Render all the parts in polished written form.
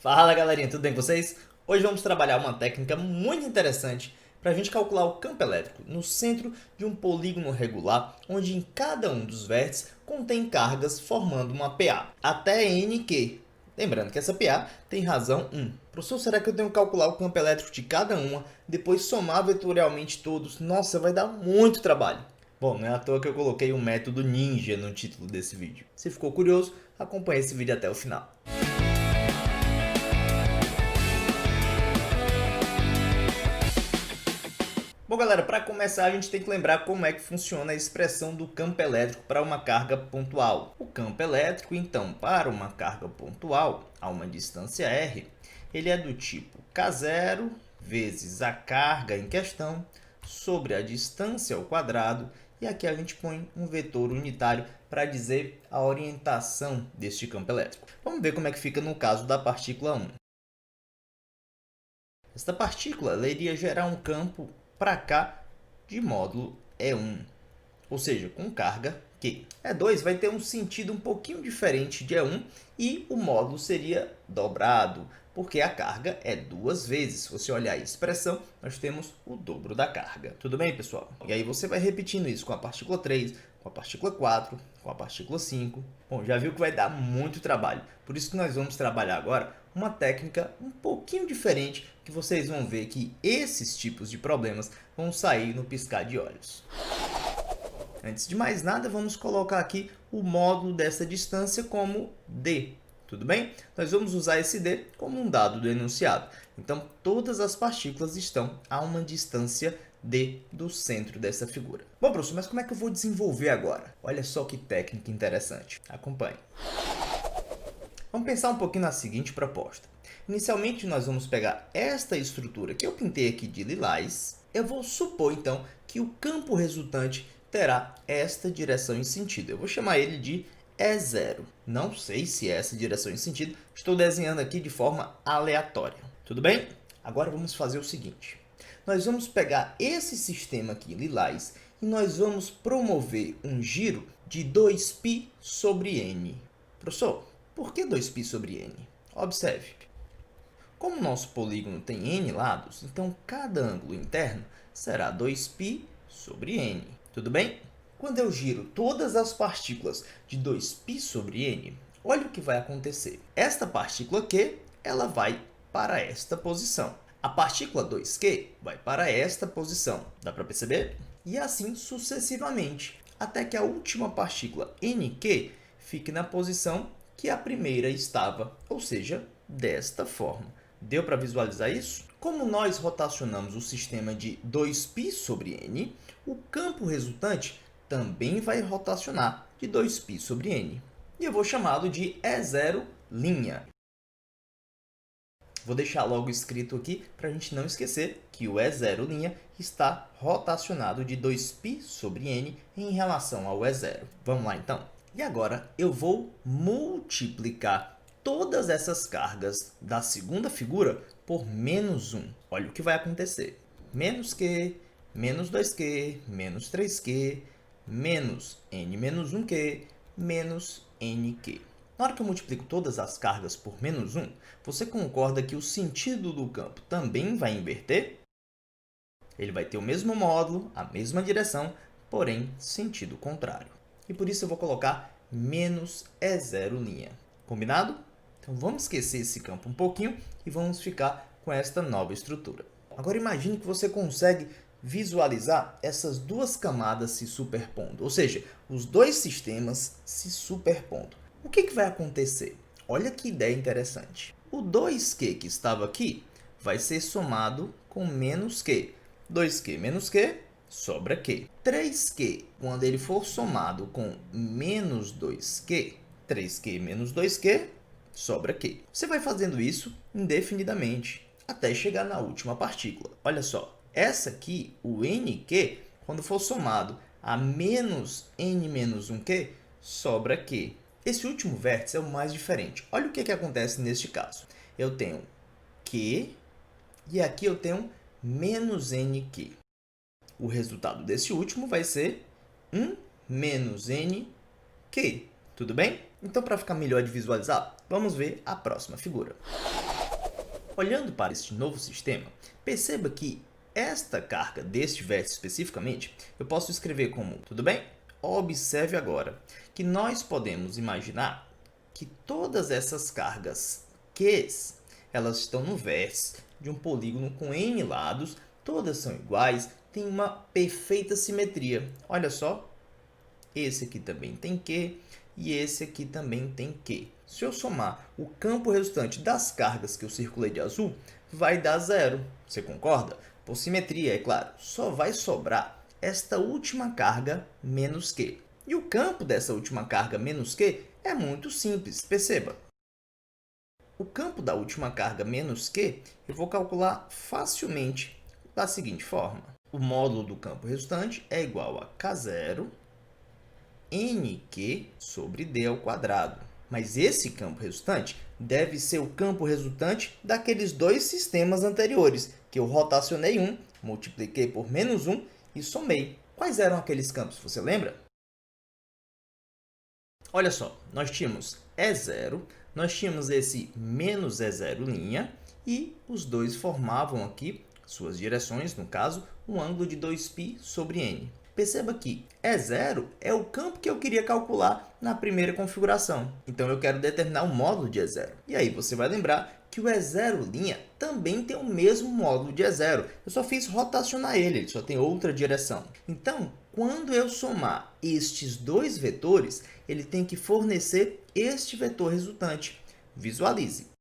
Fala galerinha, tudo bem com vocês? Hoje vamos trabalhar uma técnica muito interessante para a gente calcular o campo elétrico no centro de um polígono regular, onde em cada um dos vértices contém cargas formando uma PA, até NQ. Lembrando que essa PA tem razão 1. Professor, será que eu tenho que calcular o campo elétrico de cada uma, depois somar vetorialmente todos? Nossa, vai dar muito trabalho. Bom, não é à toa que eu coloquei o método ninja no título desse vídeo. Se ficou curioso, acompanhe esse vídeo até o final. Bom galera, para começar a gente tem que lembrar como é que funciona a expressão do campo elétrico para uma carga pontual. O campo elétrico, então, para uma carga pontual a uma distância r, ele é do tipo K0 vezes a carga em questão sobre a distância ao quadrado, e aqui a gente põe um vetor unitário para dizer a orientação deste campo elétrico. Vamos ver como é que fica no caso da partícula 1. Esta partícula ela iria gerar um campo para cá de módulo E1, ou seja, com carga Q. E2 vai ter um sentido um pouquinho diferente de E1 e o módulo seria dobrado, porque a carga é duas vezes. Se você olhar a expressão, nós temos o dobro da carga. Tudo bem, pessoal? E aí você vai repetindo isso com a partícula 3, com a partícula 4, com a partícula 5. Bom, já viu que vai dar muito trabalho. Por isso que nós vamos trabalhar agora uma técnica um pouquinho diferente, que vocês vão ver que esses tipos de problemas vão sair no piscar de olhos. Antes de mais nada, vamos colocar aqui o módulo dessa distância como D. Tudo bem? Nós vamos usar esse D como um dado do enunciado. Então, todas as partículas estão a uma distância D do centro dessa figura. Bom, professor, mas como é que eu vou desenvolver agora? Olha só que técnica interessante. Acompanhe. Vamos pensar um pouquinho na seguinte proposta. Inicialmente, nós vamos pegar esta estrutura que eu pintei aqui de lilás. Eu vou supor, então, que o campo resultante terá esta direção em sentido. Eu vou chamar ele de E0. Não sei se é essa direção em sentido. Estou desenhando aqui de forma aleatória. Tudo bem? Agora vamos fazer o seguinte. Nós vamos pegar esse sistema aqui, lilás, e nós vamos promover um giro de 2π sobre n. Professor, por que 2π sobre n? Observe. Como o nosso polígono tem n lados, então cada ângulo interno será 2π sobre n. Tudo bem? Quando eu giro todas as partículas de 2π sobre n, olha o que vai acontecer. Esta partícula Q ela vai para esta posição. A partícula 2Q vai para esta posição. Dá para perceber? E assim sucessivamente, até que a última partícula NQ fique na posição que a primeira estava, ou seja, desta forma. Deu para visualizar isso? Como nós rotacionamos o sistema de 2π sobre n, o campo resultante também vai rotacionar de 2π sobre n. E eu vou chamá-lo de E0'. Vou deixar logo escrito aqui para a gente não esquecer que o E0' está rotacionado de 2π sobre n em relação ao E0. Vamos lá, então? E agora eu vou multiplicar todas essas cargas da segunda figura por menos 1. Olha o que vai acontecer. Menos Q, menos 2Q, menos 3Q, menos n menos 1Q, menos nQ. Na hora que eu multiplico todas as cargas por menos 1, você concorda que o sentido do campo também vai inverter? Ele vai ter o mesmo módulo, a mesma direção, porém sentido contrário. E por isso eu vou colocar menos E0'. Combinado? Então vamos esquecer esse campo um pouquinho e vamos ficar com esta nova estrutura. Agora imagine que você consegue visualizar essas duas camadas se superpondo, ou seja, os dois sistemas se superpondo. O que vai acontecer? Olha que ideia interessante. O 2Q que estava aqui vai ser somado com menos Q. 2Q menos Q sobra Q. 3Q, quando ele for somado com menos 2Q, 3Q menos 2Q, sobra Q. Você vai fazendo isso indefinidamente, até chegar na última partícula. Olha só, essa aqui, o NQ, quando for somado a menos n menos 1Q, sobra Q. Esse último vértice é o mais diferente. Olha o que acontece neste caso. Eu tenho Q e aqui eu tenho menos NQ. O resultado desse último vai ser 1 menos NQ. Tudo bem? Então, para ficar melhor de visualizar, vamos ver a próxima figura. Olhando para este novo sistema, perceba que esta carga deste vértice especificamente, eu posso escrever como, tudo bem? Observe agora que nós podemos imaginar que todas essas cargas Qs, elas estão no vértice de um polígono com n lados, todas são iguais, tem uma perfeita simetria. Olha só, esse aqui também tem Q e esse aqui também tem Q. Se eu somar o campo resultante das cargas que eu circulei de azul, vai dar zero. Você concorda? Por simetria, é claro, só vai sobrar esta última carga menos Q. E o campo dessa última carga menos Q é muito simples, perceba. O campo da última carga menos Q eu vou calcular facilmente da seguinte forma. O módulo do campo resultante é igual a K0 nq sobre d ao quadrado. Mas esse campo resultante deve ser o campo resultante daqueles dois sistemas anteriores, que eu rotacionei um, multipliquei por menos 1 e somei. Quais eram aqueles campos, você lembra? Olha só, nós tínhamos E0, nós tínhamos esse menos E0', e os dois formavam aqui, suas direções, no caso, um ângulo de 2π sobre n. Perceba que E0 é o campo que eu queria calcular na primeira configuração. Então, eu quero determinar o módulo de E0. E aí, você vai lembrar que o E0' também tem o mesmo módulo de E0. Eu só fiz rotacionar ele só tem outra direção. Então, quando eu somar estes dois vetores, ele tem que fornecer este vetor resultante. Visualize.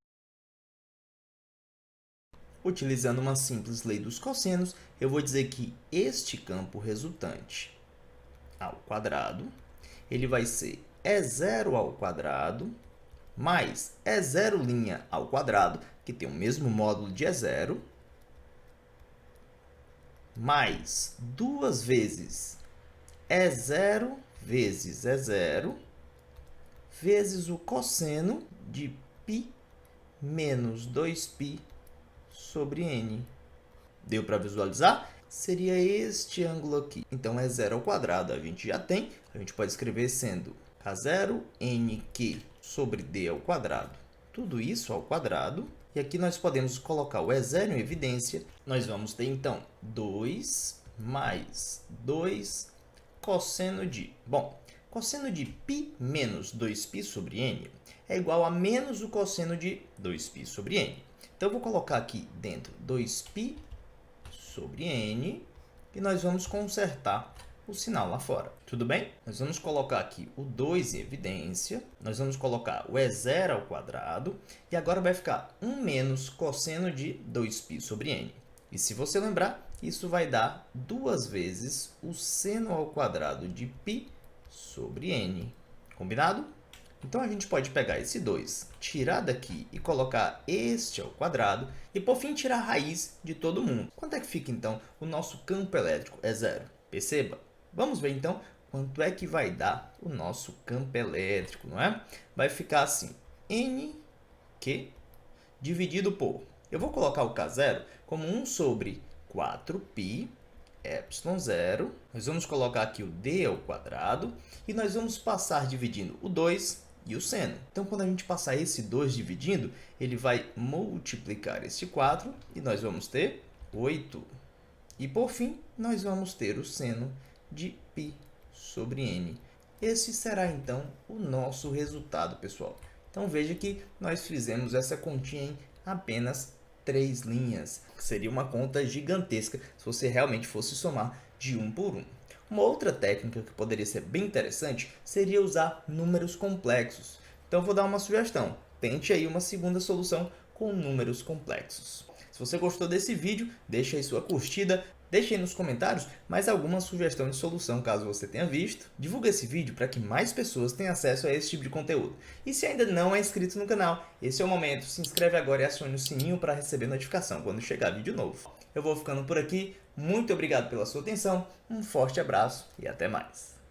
Utilizando uma simples lei dos cossenos, eu vou dizer que este campo resultante ao quadrado, ele vai ser E0 ao quadrado mais E0' ao quadrado, que tem o mesmo módulo de E0, mais 2 vezes E0 vezes E0, vezes o cosseno de π menos 2π sobre n. Deu para visualizar? Seria este ângulo aqui. Então, E0 ao quadrado a gente já tem. A gente pode escrever sendo K0 nq sobre d ao quadrado. Tudo isso ao quadrado. E aqui nós podemos colocar o E0 em evidência. Nós vamos ter, então, 2 mais 2 cosseno de... Bom, cosseno de π menos 2π sobre n é igual a menos o cosseno de 2π sobre n. Então, eu vou colocar aqui dentro 2π sobre n e nós vamos consertar o sinal lá fora. Tudo bem? Nós vamos colocar aqui o 2 em evidência, nós vamos colocar o E0 ao quadrado e agora vai ficar 1 menos cosseno de 2π sobre n. E se você lembrar, isso vai dar 2 vezes o seno ao quadrado de π sobre n. Combinado? Então, a gente pode pegar esse 2, tirar daqui e colocar este ao quadrado e, por fim, tirar a raiz de todo mundo. Quanto é que fica, então, o nosso campo elétrico? É zero. Perceba? Vamos ver, então, quanto é que vai dar o nosso campo elétrico, não é? Vai ficar assim, nq dividido por... Eu vou colocar o K0 como 1 sobre 4π ε0. Nós vamos colocar aqui o d ao quadrado e nós vamos passar dividindo o 2 e o seno. Então, quando a gente passar esse 2 dividindo, ele vai multiplicar esse 4 e nós vamos ter 8. E, por fim, nós vamos ter o seno de π sobre n. Esse será, então, o nosso resultado, pessoal. Então, veja que nós fizemos essa continha em apenas 3 linhas, que seria uma conta gigantesca se você realmente fosse somar de 1 por 1. Uma outra técnica que poderia ser bem interessante seria usar números complexos. Então, eu vou dar uma sugestão. Tente aí uma segunda solução com números complexos. Se você gostou desse vídeo, deixe aí sua curtida, deixe aí nos comentários mais alguma sugestão de solução caso você tenha visto. Divulgue esse vídeo para que mais pessoas tenham acesso a esse tipo de conteúdo. E se ainda não é inscrito no canal, esse é o momento. Se inscreve agora e acione o sininho para receber notificação quando chegar vídeo novo. Eu vou ficando por aqui. Muito obrigado pela sua atenção, um forte abraço e até mais.